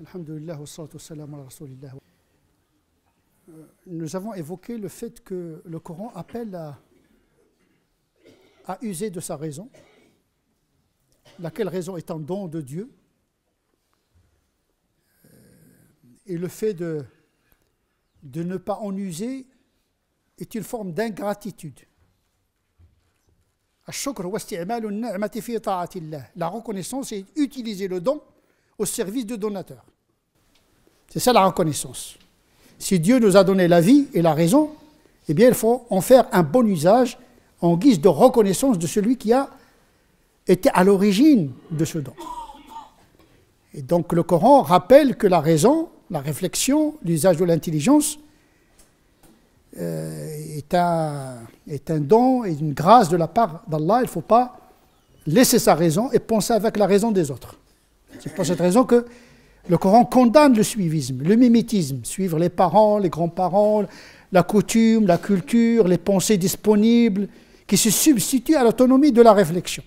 Alhamdulillah, wa salatu wa salam ala rasulillah. Nous avons évoqué le fait que le Coran appelle à user de sa raison, laquelle raison est un don de Dieu, et le fait de ne pas en user est une forme d'ingratitude. La reconnaissance est utiliser le don au service du donateur. C'est ça la reconnaissance. Si Dieu nous a donné la vie et la raison, eh bien il faut en faire un bon usage en guise de reconnaissance de celui qui a été à l'origine de ce don. Et donc le Coran rappelle que la raison, la réflexion, l'usage de l'intelligence est un don et une grâce de la part d'Allah. Il ne faut pas laisser sa raison et penser avec la raison des autres. C'est pour cette raison que le Coran condamne le suivisme, le mimétisme, suivre les parents, les grands-parents, la coutume, la culture, les pensées disponibles, qui se substituent à l'autonomie de la réflexion.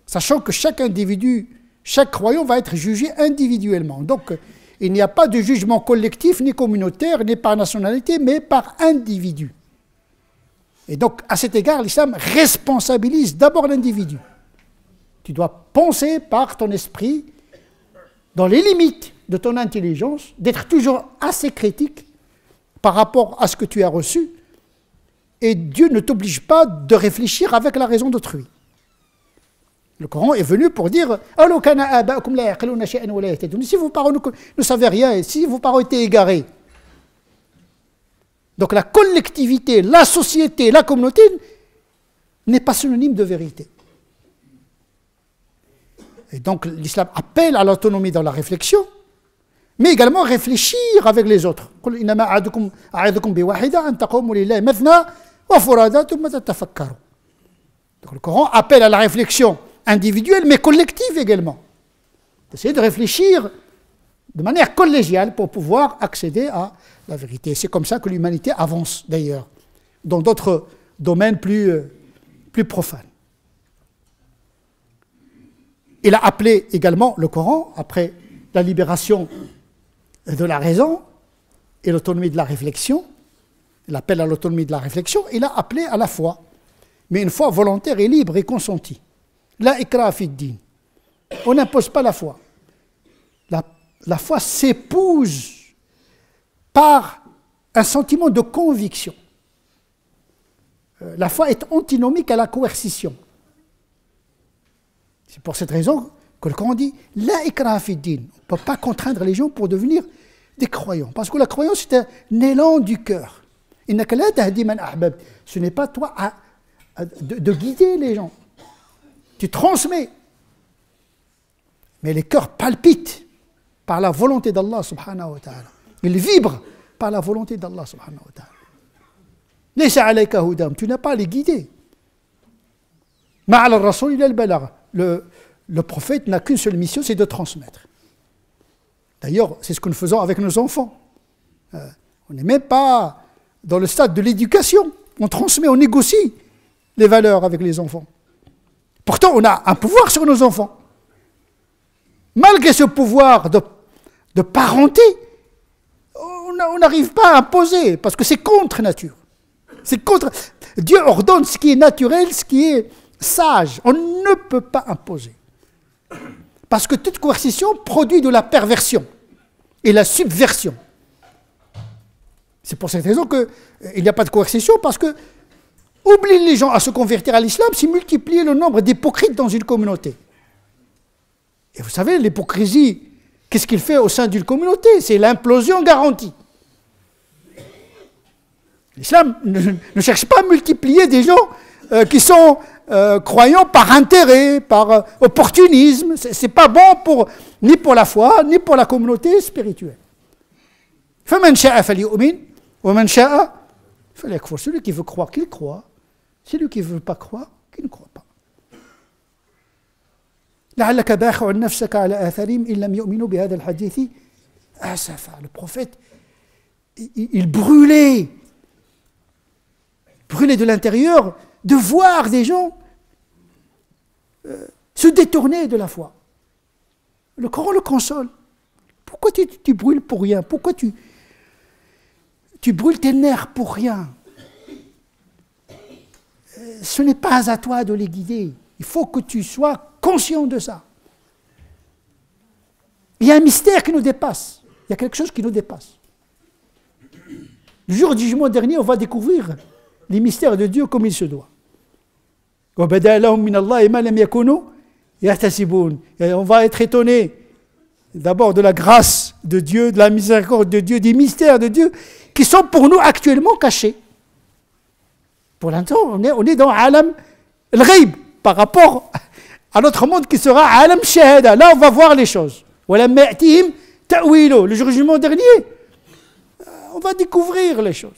Sachant que chaque individu, chaque croyant va être jugé individuellement. Donc, il n'y a pas de jugement collectif, ni communautaire, ni par nationalité, mais par individu. Et donc, à cet égard, l'islam responsabilise d'abord l'individu. Tu dois penser par ton esprit, dans les limites de ton intelligence, d'être toujours assez critique par rapport à ce que tu as reçu, et Dieu ne t'oblige pas de réfléchir avec la raison d'autrui. Le Coran est venu pour dire si vos parents ne savaient rien, et si vos parents étaient égarés. Donc la collectivité, la société, la communauté n'est pas synonyme de vérité. Et donc l'islam appelle à l'autonomie dans la réflexion, mais également réfléchir avec les autres. Donc le Coran appelle à la réflexion individuelle, mais collective également. D'essayer de réfléchir de manière collégiale pour pouvoir accéder à la vérité. C'est comme ça que l'humanité avance d'ailleurs, dans d'autres domaines plus profanes. Il a appelé également le Coran, après la libération de la raison et l'autonomie de la réflexion, l'appel à l'autonomie de la réflexion, il a appelé à la foi, mais une foi volontaire et libre et consentie. La ikra fi din. On n'impose pas la foi. La foi s'épouse par un sentiment de conviction. La foi est antinomique à la coercition. C'est pour cette raison que le Coran dit « La ikra fi din ». On ne peut pas contraindre les gens pour devenir des croyants. Parce que la croyance, c'est un élan du cœur. Ce n'est pas toi de guider les gens. Tu transmets. Mais les cœurs palpitent par la volonté d'Allah subhanahu wa ta'ala. Ils vibrent par la volonté d'Allah subhanahu wa ta'ala. Laysa alayka hudam, tu n'as pas à les guider. Ma'al rasul ila al-balagh. Le prophète n'a qu'une seule mission, c'est de transmettre. D'ailleurs, c'est ce que nous faisons avec nos enfants. On n'est même pas dans le stade de l'éducation. On transmet, on négocie les valeurs avec les enfants. Pourtant, on a un pouvoir sur nos enfants. Malgré ce pouvoir de parenté, on n'arrive pas à imposer, parce que c'est contre nature. C'est contre. Dieu ordonne ce qui est naturel, ce qui est sage. On ne peut pas imposer. Parce que toute coercition produit de la perversion et la subversion. C'est pour cette raison qu'il n'y a pas de coercition, parce que obliger les gens à se convertir à l'islam, c'est multiplier le nombre d'hypocrites dans une communauté. Et vous savez, l'hypocrisie, qu'est-ce qu'il fait au sein d'une communauté? C'est l'implosion garantie. L'islam ne cherche pas à multiplier des gens qui sont croyants par intérêt, par opportunisme. Ce n'est pas bon ni pour la foi, ni pour la communauté spirituelle. فَمَنْ شَاءَ فَلْيُؤْمِنْ وَمَنْ شَاءَ فَلْيَكْفُرْ. Celui qui veut croire, qu'il croit. Celui qui ne veut pas croire, qu'il ne croit pas. لَعَلَّكَ بَاخِعٌ نَفْسَكَ عَلَى آثَارِهِمْ إِنْ لَمْ يُؤْمِنُوا بِهَذَا الْحَدِيثِ أَسَفًا. Le prophète, il brûlait de l'intérieur de voir des gens se détourner de la foi. Le Coran le console. Pourquoi tu brûles pour rien? Pourquoi tu brûles tes nerfs pour rien? Ce n'est pas à toi de les guider. Il faut que tu sois conscient de ça. Il y a un mystère qui nous dépasse. Il y a quelque chose qui nous dépasse. Le jour du jugement dernier, on va découvrir les mystères de Dieu comme il se doit. Et on va être étonné d'abord de la grâce de Dieu, de la miséricorde de Dieu, des mystères de Dieu qui sont pour nous actuellement cachés. Pour l'instant, on est dans Alam al-Ghaib par rapport à notre monde qui sera Alam Shahada. Là, on va voir les choses. Le jour du jugement dernier, on va découvrir les choses.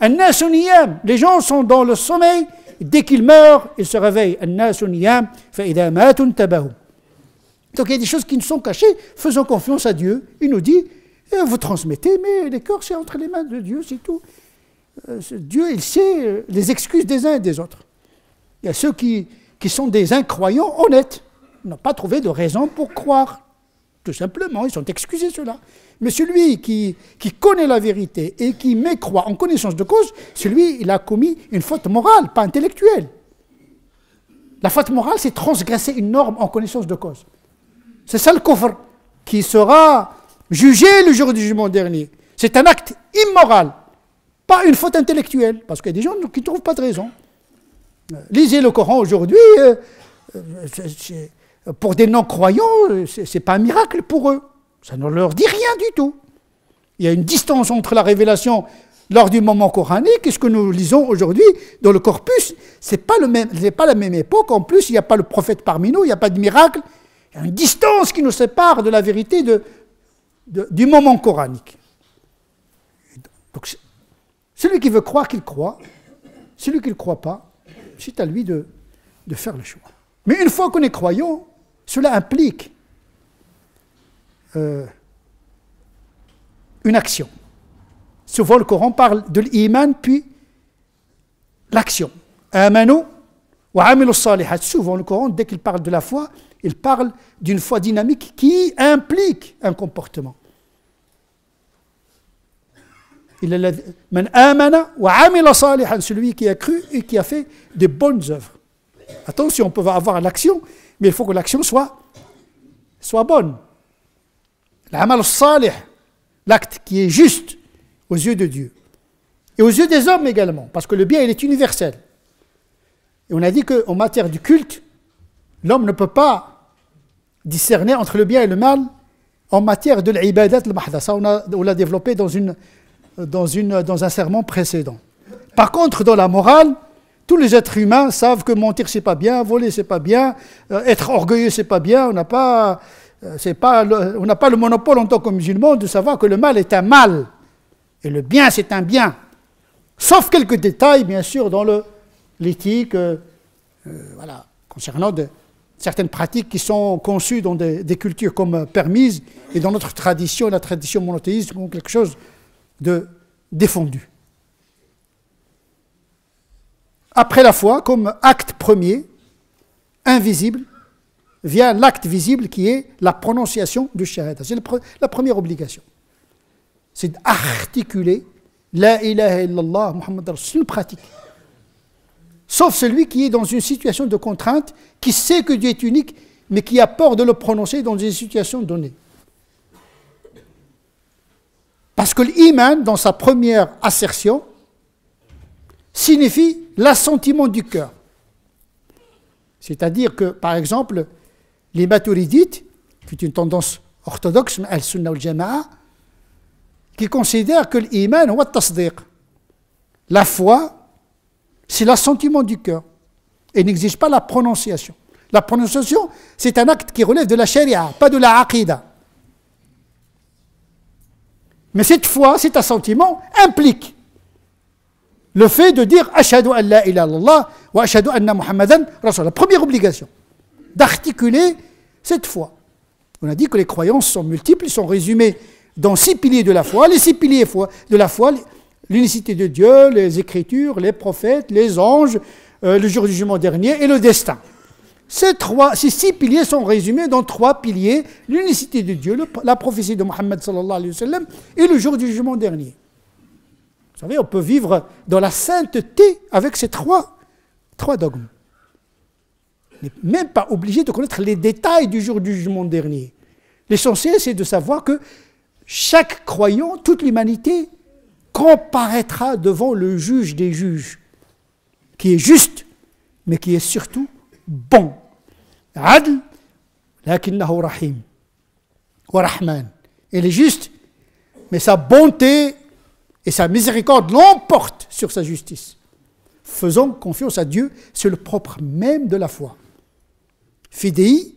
Les gens sont dans le sommeil, dès qu'ils meurent, ils se réveillent. Donc il y a des choses qui nous sont cachées, faisons confiance à Dieu. Il nous dit, vous transmettez, mais les corps c'est entre les mains de Dieu, c'est tout. Dieu, il sait les excuses des uns et des autres. Il y a ceux qui sont des incroyants honnêtes, n'ont pas trouvé de raison pour croire. Tout simplement, ils sont excusés ceux-là. Mais celui qui connaît la vérité et qui mécroit en connaissance de cause, celui, il a commis une faute morale, pas intellectuelle. La faute morale, c'est transgresser une norme en connaissance de cause. C'est ça le kufr, qui sera jugé le jour du jugement dernier. C'est un acte immoral, pas une faute intellectuelle, parce qu'il y a des gens qui ne trouvent pas de raison. Lisez le Coran aujourd'hui, pour des non-croyants, ce n'est pas un miracle pour eux. Ça ne leur dit rien du tout. Il y a une distance entre la révélation lors du moment coranique et ce que nous lisons aujourd'hui dans le corpus. Ce n'est pas la même époque. En plus, il n'y a pas le prophète parmi nous, il n'y a pas de miracle. Il y a une distance qui nous sépare de la vérité du moment coranique. Donc, celui qui veut croire qu'il croit, celui qui ne croit pas, c'est à lui de faire le choix. Mais une fois qu'on est croyant, cela implique une action. Souvent le Coran parle de l'iman puis l'action. Amanu wa amilu salihat. Souvent le Coran, dès qu'il parle de la foi, il parle d'une foi dynamique qui implique un comportement. Man amana wa amila salihan, celui qui a cru et qui a fait de bonnes œuvres. Attention, on peut avoir l'action, mais il faut que l'action soit bonne. L'amal salih, l'acte qui est juste aux yeux de Dieu. Et aux yeux des hommes également, parce que le bien, il est universel. Et on a dit qu'en matière du culte, l'homme ne peut pas discerner entre le bien et le mal en matière de l'ibadat al-mahda. Ça, on l'a développé dans un sermon précédent. Par contre, dans la morale, tous les êtres humains savent que mentir, c'est pas bien, voler, c'est pas bien, être orgueilleux, c'est pas bien. On n'a pas le monopole en tant que musulman de savoir que le mal est un mal et le bien, c'est un bien. Sauf quelques détails, bien sûr, dans l'éthique, concernant certaines pratiques qui sont conçues dans des cultures comme permises et dans notre tradition, la tradition monothéiste, comme quelque chose de défendu. Après la foi, comme acte premier, invisible, vient l'acte visible qui est la prononciation du shahada. C'est la première obligation. C'est d'articuler la ilaha illallah Muhammad Rasul. C'est une pratique. Sauf celui qui est dans une situation de contrainte, qui sait que Dieu est unique, mais qui a peur de le prononcer dans une situation donnée. Parce que l'iman, dans sa première assertion, signifie l'assentiment du cœur. C'est-à-dire que, par exemple, les maturidites, qui est une tendance orthodoxe, al-sunnah wal-jama'a, qui considèrent que l'iman wa tasdiq, la foi, c'est l'assentiment du cœur, et n'exige pas la prononciation. La prononciation, c'est un acte qui relève de la sharia, pas de la aqida. Mais cette foi, cet assentiment implique le fait de dire « Ashhadu an la ilaha illallah wa ashhadu anna Muhammadan Rasul ». La première obligation, d'articuler cette foi. On a dit que les croyances sont multiples, ils sont résumés dans 6 piliers de la foi. Les 6 piliers de la foi, l'unicité de Dieu, les Écritures, les prophètes, les anges, le jour du jugement dernier et le destin. Ces 6 piliers sont résumés dans 3 piliers, l'unicité de Dieu, la prophétie de Mohammed sallallahu alayhi wa sallam et le jour du jugement dernier. Vous savez, on peut vivre dans la sainteté avec ces trois dogmes. On n'est même pas obligé de connaître les détails du jour du jugement dernier. L'essentiel, c'est de savoir que chaque croyant, toute l'humanité, comparaîtra devant le juge des juges, qui est juste, mais qui est surtout bon. Adl, lakinnahu rahim, wa rahman. Il est juste, mais sa bonté et sa miséricorde l'emportent sur sa justice. Faisons confiance à Dieu, c'est le propre même de la foi. Fidei,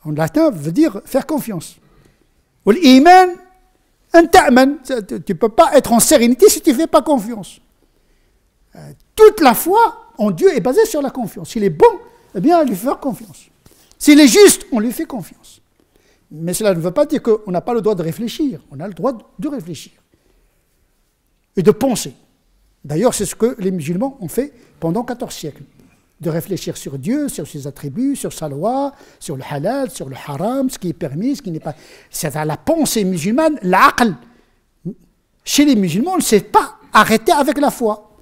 en latin, veut dire faire confiance. L'iman, un ta'man. Tu ne peux pas être en sérénité si tu ne fais pas confiance. Toute la foi en Dieu est basée sur la confiance. S'il est bon, eh bien, on lui fait confiance. S'il est juste, on lui fait confiance. Mais cela ne veut pas dire qu'on n'a pas le droit de réfléchir. On a le droit de réfléchir et de penser. D'ailleurs, c'est ce que les musulmans ont fait pendant 14 siècles. De réfléchir sur Dieu, sur ses attributs, sur sa loi, sur le halal, sur le haram, ce qui est permis, ce qui n'est pas... C'est à la pensée musulmane, l'aql. Chez les musulmans, on ne s'est pas arrêté avec la foi.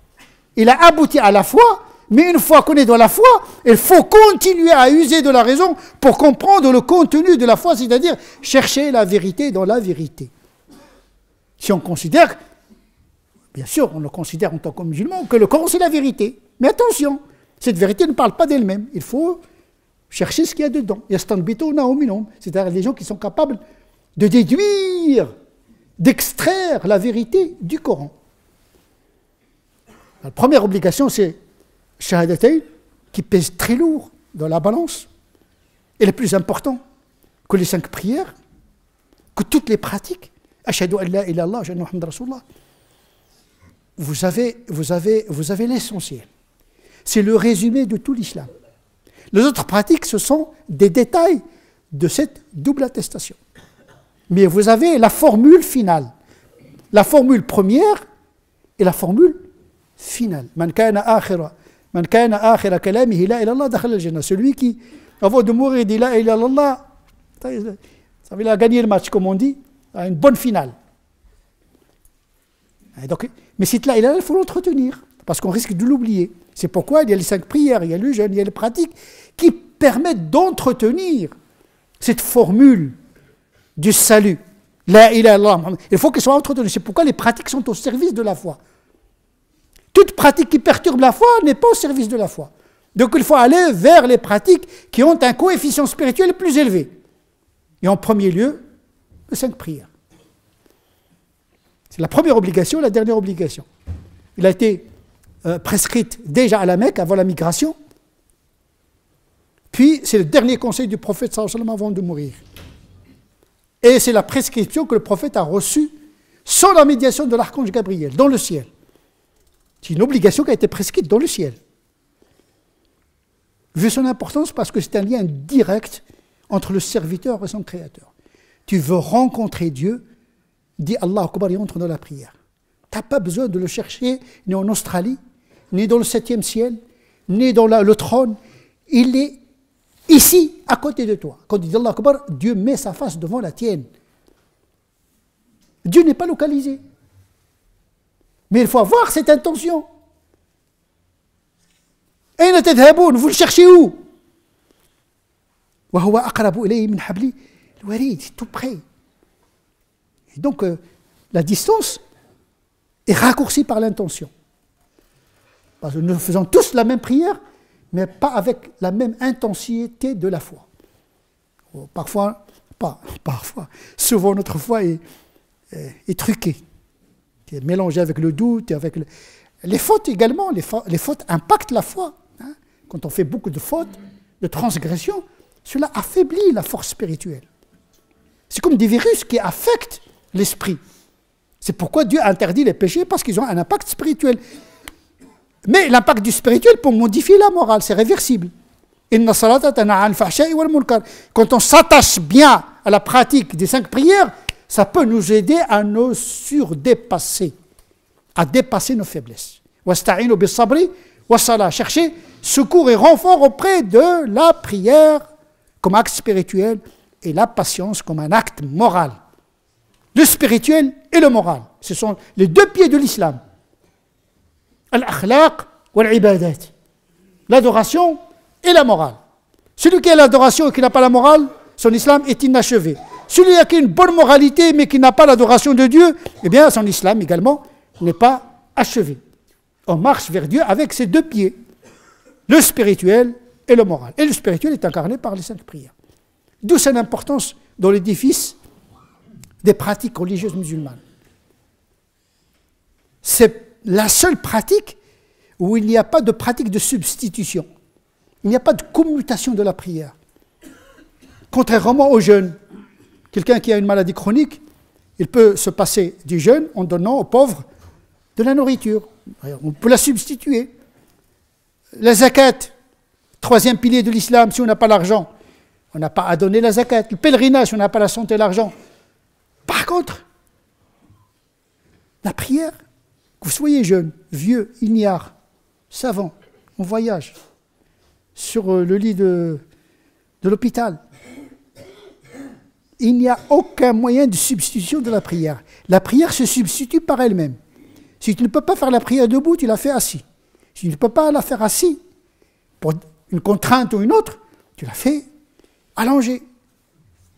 Il a abouti à la foi, mais une fois qu'on est dans la foi, il faut continuer à user de la raison pour comprendre le contenu de la foi, c'est-à-dire chercher la vérité dans la vérité. Si on considère, bien sûr, on le considère en tant que musulman, que le Coran c'est la vérité. Mais attention, cette vérité ne parle pas d'elle-même. Il faut chercher ce qu'il y a dedans. C'est-à-dire les gens qui sont capables de déduire, d'extraire la vérité du Coran. La première obligation, c'est Shahadatayn, qui pèse très lourd dans la balance. Et le plus important que les 5 prières, que toutes les pratiques. Ashhadu an la ilaha illallah, ashhadu anna Muhammadan Rasulullah. Vous avez l'essentiel. C'est le résumé de tout l'islam. Les autres pratiques, ce sont des détails de cette double attestation. Mais vous avez la formule finale. La formule première et la formule finale. Man kana akhira kalamihi la ilaha illallah dakhala al-jannah. Celui qui, avant de mourir, dit la ilaha illallah, ça veut dire gagner le match, comme on dit, à une bonne finale. Et donc, mais cette la ilaha, il faut l'entretenir, parce qu'on risque de l'oublier. C'est pourquoi il y a les 5 prières, il y a le jeûne, il y a les pratiques qui permettent d'entretenir cette formule du salut. La ilaha illallah. Il faut qu'elle soit entretenue. C'est pourquoi les pratiques sont au service de la foi. Toute pratique qui perturbe la foi n'est pas au service de la foi. Donc il faut aller vers les pratiques qui ont un coefficient spirituel plus élevé. Et en premier lieu, les 5 prières. C'est la première obligation, la dernière obligation. Il a été prescrite déjà à la Mecque avant la migration. Puis c'est le dernier conseil du prophète sallallahu alayhi wa sallam avant de mourir. Et c'est la prescription que le prophète a reçue sans la médiation de l'archange Gabriel, dans le ciel. C'est une obligation qui a été prescrite dans le ciel. Vu son importance, parce que c'est un lien direct entre le serviteur et son créateur. Tu veux rencontrer Dieu, dis Allah Akbar et entre dans la prière. Tu n'as pas besoin de le chercher ni en Australie, ni dans le 7e ciel, ni dans le trône. Il est ici, à côté de toi. Quand tu dis Allah Akbar, Dieu met sa face devant la tienne. Dieu n'est pas localisé. Mais il faut avoir cette intention. Aina tadhaboun, vous le cherchez où? Wa huwa aqrabu ilayhi min habli al-warid, c'est tout près. Et donc, la distance est raccourcie par l'intention. Parce que nous faisons tous la même prière, mais pas avec la même intensité de la foi. Parfois, souvent notre foi est truquée, est mélangée avec le doute, avec les fautes également. Les fautes impactent la foi. Hein. Quand on fait beaucoup de fautes, de transgressions, cela affaiblit la force spirituelle. C'est comme des virus qui affectent l'esprit. C'est pourquoi Dieu interdit les péchés, parce qu'ils ont un impact spirituel. Mais l'impact du spirituel peut modifier la morale, c'est réversible. Quand on s'attache bien à la pratique des 5 prières, ça peut nous aider à nous surdépasser, à dépasser nos faiblesses. Cherchez secours et renfort auprès de la prière comme acte spirituel et la patience comme un acte moral. Le spirituel et le moral, ce sont les deux pieds de l'islam. Al-akhlaq wal-ibadat. L'adoration et la morale. Celui qui a l'adoration et qui n'a pas la morale, son islam est inachevé. Celui qui a une bonne moralité mais qui n'a pas l'adoration de Dieu, eh bien son islam également n'est pas achevé. On marche vers Dieu avec ses deux pieds, le spirituel et le moral. Et le spirituel est incarné par les saintes prières. D'où son importance dans l'édifice des pratiques religieuses musulmanes. C'est la seule pratique où il n'y a pas de pratique de substitution. Il n'y a pas de commutation de la prière. Contrairement au jeûne, quelqu'un qui a une maladie chronique, il peut se passer du jeûne en donnant aux pauvres de la nourriture. On peut la substituer. La zakat, troisième pilier de l'islam, si on n'a pas l'argent, on n'a pas à donner la zakat. Le pèlerinage, si on n'a pas la santé et l'argent. Par contre, la prière, que vous soyez jeune, vieux, ignare, savant, en voyage, sur le lit de l'hôpital, il n'y a aucun moyen de substitution de la prière. La prière se substitue par elle-même. Si tu ne peux pas faire la prière debout, tu la fais assis. Si tu ne peux pas la faire assis, pour une contrainte ou une autre, tu la fais allongée.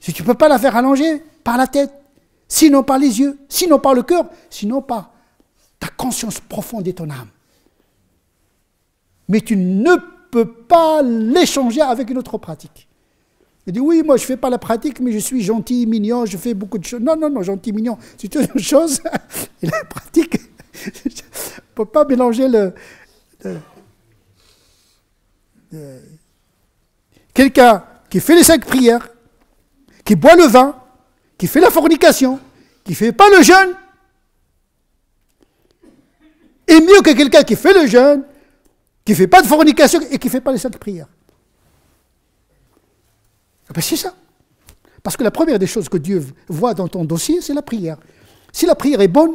Si tu ne peux pas la faire allongée, par la tête, sinon par les yeux, sinon par le cœur, sinon par ta conscience profonde et ton âme. Mais tu ne peux pas l'échanger avec une autre pratique. Il dit, oui, moi je ne fais pas la pratique, mais je suis gentil, mignon, je fais beaucoup de choses. Non, non, non, gentil, mignon, c'est une chose. Et la pratique, on ne peut pas mélanger quelqu'un qui fait les 5 prières, qui boit le vin, qui fait la fornication, qui ne fait pas le jeûne, est mieux que quelqu'un qui fait le jeûne, qui ne fait pas de fornication et qui ne fait pas les 5 prières. Ben c'est ça. Parce que la première des choses que Dieu voit dans ton dossier, c'est la prière. Si la prière est bonne,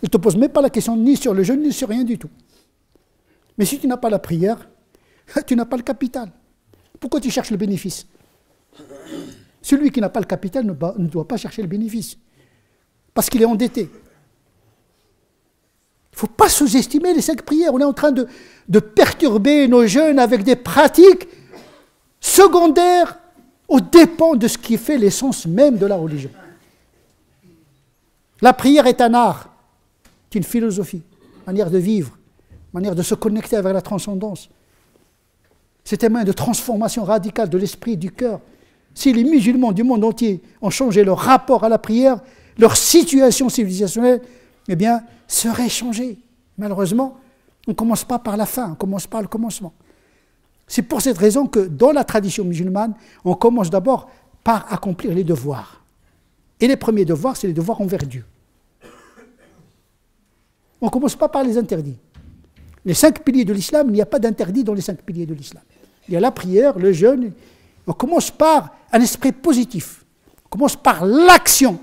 il ne te pose même pas la question ni sur le jeûne, ni sur rien du tout. Mais si tu n'as pas la prière, tu n'as pas le capital. Pourquoi tu cherches le bénéfice? Celui qui n'a pas le capital ne doit pas chercher le bénéfice. Parce qu'il est endetté. Il ne faut pas sous-estimer les 5 prières. On est en train de perturber nos jeunes avec des pratiques secondaires aux dépens de ce qui fait l'essence même de la religion. La prière est un art, c'est une philosophie, une manière de vivre, une manière de se connecter avec la transcendance. C'est un moyen de transformation radicale de l'esprit et du cœur. Si les musulmans du monde entier ont changé leur rapport à la prière, leur situation civilisationnelle, eh bien, serait changée. Malheureusement, on ne commence pas par la fin, on commence par le commencement. C'est pour cette raison que dans la tradition musulmane, on commence d'abord par accomplir les devoirs. Et les premiers devoirs, c'est les devoirs envers Dieu. On ne commence pas par les interdits. Les 5 piliers de l'islam, il n'y a pas d'interdit dans les 5 piliers de l'islam. Il y a la prière, le jeûne. On commence par un esprit positif. On commence par l'action,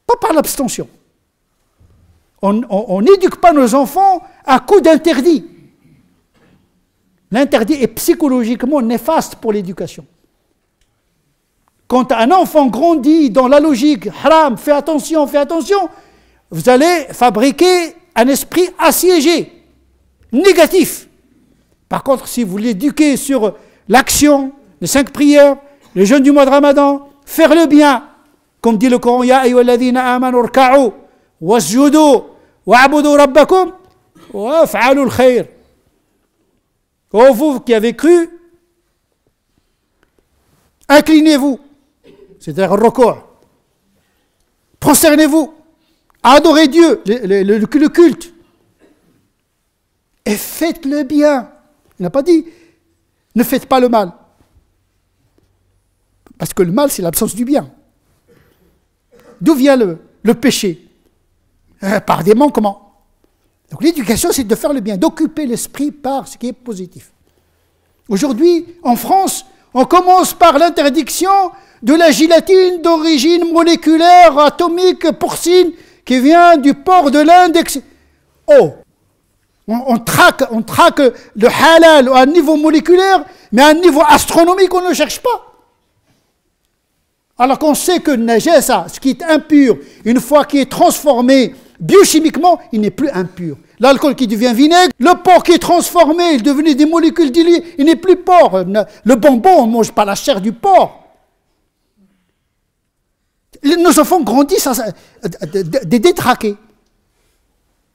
pas par l'abstention. On n'éduque pas nos enfants à coup d'interdits. L'interdit est psychologiquement néfaste pour l'éducation. Quand un enfant grandit dans la logique, haram, fais attention, vous allez fabriquer un esprit assiégé, négatif. Par contre, si vous l'éduquez sur l'action, les 5 prières, le jeûne du mois de Ramadan, faire le bien, comme dit le Coran, Ya ayyuhalladhina amanu rka'u wasjudu wa'budu rabbakum wa fa'alu al-khayr. Oh, vous qui avez cru, inclinez-vous, c'est-à-dire le recours. Prosternez-vous, adorez Dieu, le culte, et faites le bien. Il n'a pas dit, ne faites pas le mal. Parce que le mal, c'est l'absence du bien. D'où vient le péché? Par des manquements. Donc l'éducation, c'est de faire le bien, d'occuper l'esprit par ce qui est positif. Aujourd'hui, en France, on commence par l'interdiction de la gélatine d'origine moléculaire, atomique, porcine, qui vient du porc de l'Inde. Oh, On traque le halal à un niveau moléculaire, mais à un niveau astronomique, on ne le cherche pas. Alors qu'on sait que najasa, ce qui est impur, une fois qu'il est transformé biochimiquement, il n'est plus impur. L'alcool qui devient vinaigre, le porc qui est transformé, il devenait des molécules diluées, il n'est plus porc. Le bonbon, on ne mange pas la chair du porc. Nos enfants grandissent des détraqués.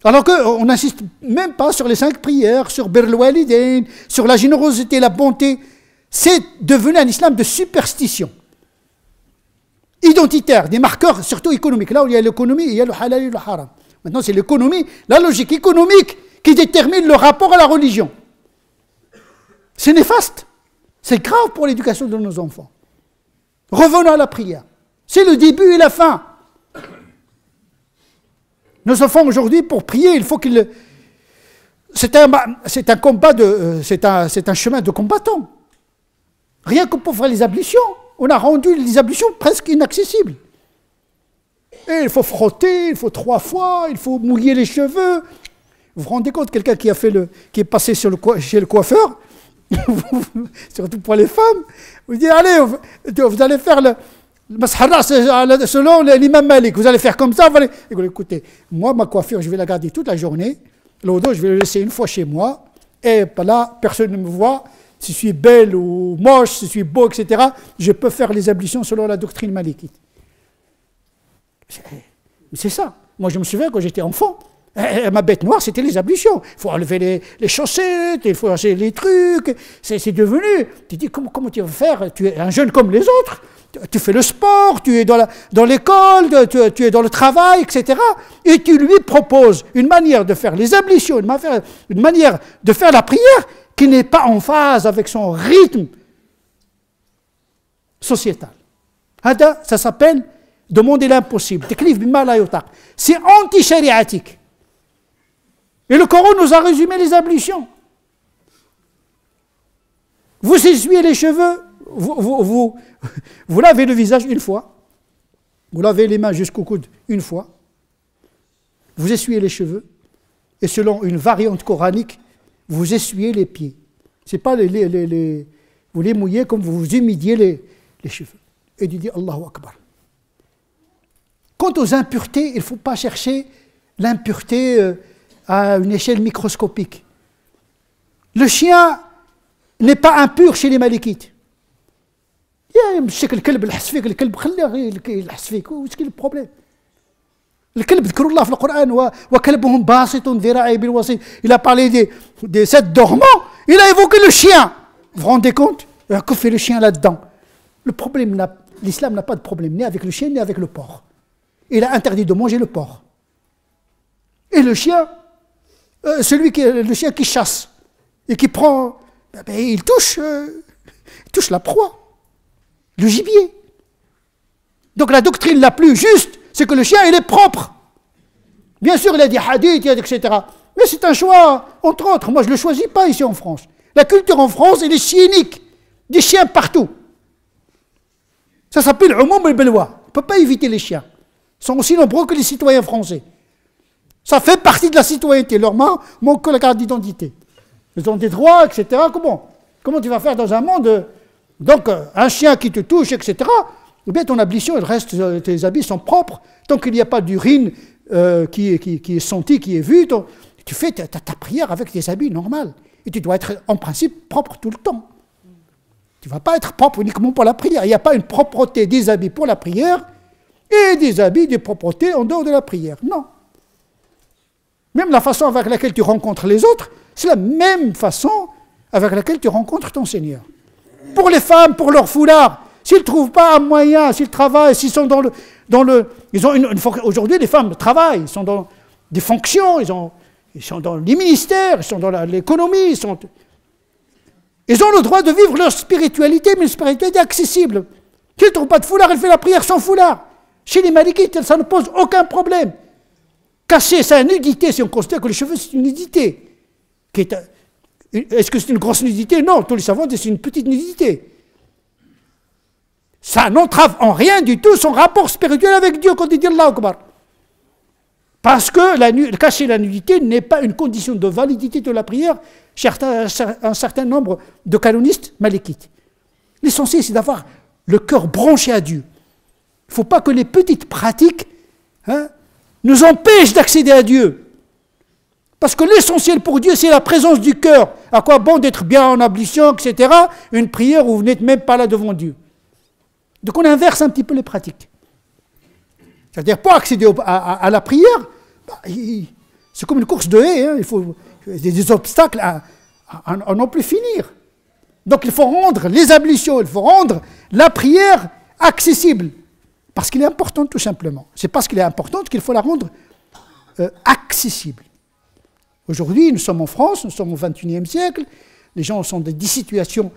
Alors qu'on n'insiste même pas sur les 5 prières, sur Birr al-Walidayn, sur la générosité, la bonté. C'est devenu un islam de superstition. Identitaire, des marqueurs surtout économiques. Là où il y a l'économie, il y a le halal et le haram. Maintenant, c'est l'économie, la logique économique qui détermine le rapport à la religion. C'est néfaste. C'est grave pour l'éducation de nos enfants. Revenons à la prière. C'est le début et la fin. Nos enfants aujourd'hui, pour prier, il faut qu'ils... C'est un combat c'est un chemin de combattant. Rien que pour faire les ablutions, on a rendu les ablutions presque inaccessibles. Et il faut frotter, il faut 3 fois, il faut mouiller les cheveux. Vous vous rendez compte, quelqu'un qui est passé chez le coiffeur, surtout pour les femmes, vous dites, allez, vous allez faire le masharra selon l'imam Malik, vous allez faire comme ça, vous allez... Écoutez, moi, ma coiffure, je vais la garder toute la journée, l'audo, je vais le laisser une fois chez moi, et là, personne ne me voit, si je suis belle ou moche, si je suis beau, etc., je peux faire les ablutions selon la doctrine malikite. C'est ça. Moi, je me souviens quand j'étais enfant, ma bête noire, c'était les ablutions. Il faut enlever les chaussettes, il faut enlever les trucs. C'est devenu. Tu dis, comment tu vas faire? Tu es un jeune comme les autres. Tu fais le sport, tu es dans l'école, tu es dans le travail, etc. Et tu lui proposes une manière de faire les ablutions, une manière de faire la prière qui n'est pas en phase avec son rythme sociétal. Ça s'appelle demander l'impossible. C'est anti-shariatique. Et le Coran nous a résumé les ablutions. Vous essuyez les cheveux, vous lavez le visage une fois, vous lavez les mains jusqu'au coude une fois, vous essuyez les cheveux, et selon une variante coranique, vous essuyez les pieds. Ce n'est pas vous les mouillez comme vous humidiez les cheveux. Et tu dis Allahu Akbar. Quant aux impuretés, il ne faut pas chercher l'impureté à une échelle microscopique. Le chien n'est pas impur chez les malikites. بالشكل الكلب يلحس فيك الكلب خليه يلحس فيك وش كاين البروبليم الكلب ذكر الله في القرآن وكلبهم باسط ذراعيه بالوسيط il a parlé des 7 dormants il a évoqué le chien vous vous rendez compte que fait le chien là-dedans le problème l'islam n'a pas de problème ni avec le chien ni avec le porc il a interdit de manger le porc et le chien le chien qui chasse et qui prend il touche la proie le gibier. Donc la doctrine la plus juste, c'est que le chien, il est propre. Bien sûr, il y a des hadiths, etc. Mais c'est un choix, entre autres. Moi, je ne le choisis pas ici en France. La culture en France, elle est chienique. Des chiens partout. Ça s'appelle Oumoum el-Belwa. On ne peut pas éviter les chiens. Ils sont aussi nombreux que les citoyens français. Ça fait partie de la citoyenneté. Leur main manque que la carte d'identité. Ils ont des droits, etc. Comment tu vas faire dans un monde... Donc, un chien qui te touche, etc., eh bien, ton ablution, tes habits sont propres. Tant qu'il n'y a pas d'urine qui est sentie, qui est vue, tu fais ta prière avec tes habits normaux. Et tu dois être, en principe, propre tout le temps. Tu ne vas pas être propre uniquement pour la prière. Il n'y a pas une propreté des habits pour la prière et des habits de propreté en dehors de la prière. Non. Même la façon avec laquelle tu rencontres les autres, c'est la même façon avec laquelle tu rencontres ton Seigneur. Pour les femmes, pour leur foulard, s'ils ne trouvent pas un moyen, s'ils travaillent, s'ils sont ils ont aujourd'hui, les femmes travaillent, ils sont dans des fonctions, ils sont dans les ministères, ils sont dans l'économie, ils ont le droit de vivre leur spiritualité, mais une spiritualité accessible. S'ils ne trouvent pas de foulard, elle fait la prière sans foulard. Chez les malikites, ça ne pose aucun problème. Cacher sa nudité, si on considère que les cheveux, c'est une nudité, est-ce que c'est une grosse nudité? Non, tous les savants disent que c'est une petite nudité. Ça n'entrave en rien du tout son rapport spirituel avec Dieu quand il dit Allahu Akbar. Parce que cacher la nudité n'est pas une condition de validité de la prière chez un certain nombre de canonistes malékites. L'essentiel, c'est d'avoir le cœur branché à Dieu. Il ne faut pas que les petites pratiques nous empêchent d'accéder à Dieu. Parce que l'essentiel pour Dieu, c'est la présence du cœur. À quoi bon d'être bien en ablution, etc. Une prière où vous n'êtes même pas là devant Dieu. Donc on inverse un petit peu les pratiques. C'est-à-dire, pour accéder à la prière, c'est comme une course de haies. Il faut des obstacles à non plus finir. Donc il faut rendre les ablutions, il faut rendre la prière accessible. Parce qu'elle est importante, tout simplement. C'est parce qu'elle est importante qu'il faut la rendre accessible. Aujourd'hui, nous sommes en France, nous sommes au XXIe siècle, les gens sont dans des situations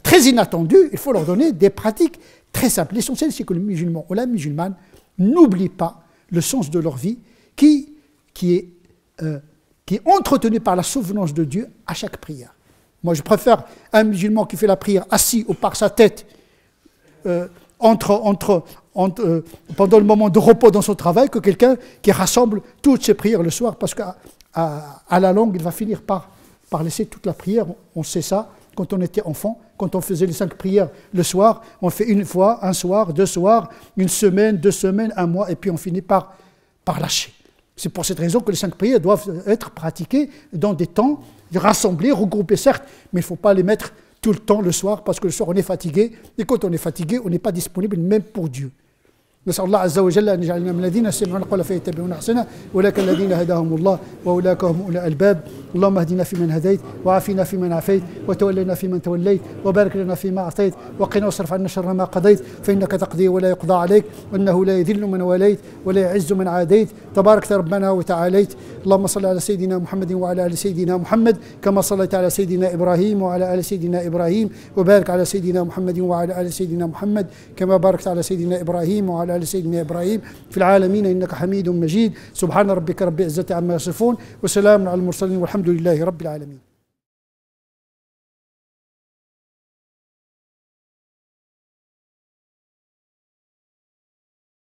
très inattendues, il faut leur donner des pratiques très simples. L'essentiel, c'est que le musulman ou la musulmane n'oublie pas le sens de leur vie qui est entretenu par la souvenance de Dieu à chaque prière. Moi, je préfère un musulman qui fait la prière assis ou par sa tête pendant le moment de repos dans son travail que quelqu'un qui rassemble toutes ses prières le soir, parce qu'à la longue, il va finir par laisser toute la prière. On sait ça quand on était enfant, quand on faisait les 5 prières le soir, on fait une fois, un soir, 2 soirs, une semaine, 2 semaines, 1 mois, et puis on finit par lâcher. C'est pour cette raison que les 5 prières doivent être pratiquées dans des temps rassemblés, regroupés certes, mais il ne faut pas les mettre tout le temps le soir, parce que le soir on est fatigué, et quand on est fatigué, on n'est pas disponible même pour Dieu. نسأل الله عز وجل أن يجعلنا من الذين يستمعون القول فيتبعون أحسنه أولئك الذين هداهم الله وأولئك هم أولو الألباب اللهم اهدنا فيمن هديت وعافنا فيمن عافيت وتولنا فيمن توليت وبارك لنا فيما أعطيت وقنا واصرف عنا شر ما قضيت فإنك تقضي ولا يقضى عليك وإنه لا يذل من واليت ولا يعز من عاديت تبارك ربنا وتعاليت اللهم صل على سيدنا محمد وعلى آل سيدنا محمد كما صليت على سيدنا إبراهيم وعلى آل سيدنا إبراهيم وبارك على سيدنا محمد وعلى آل سيدنا محمد كما باركت على سيدنا إبراهيم وعلى آل سيدنا إبراهيم في العالمين إنك حميد مجيد سبحان ربك رب العزة عما يصفون وسلام على المرسلين والحمد لله رب العالمين.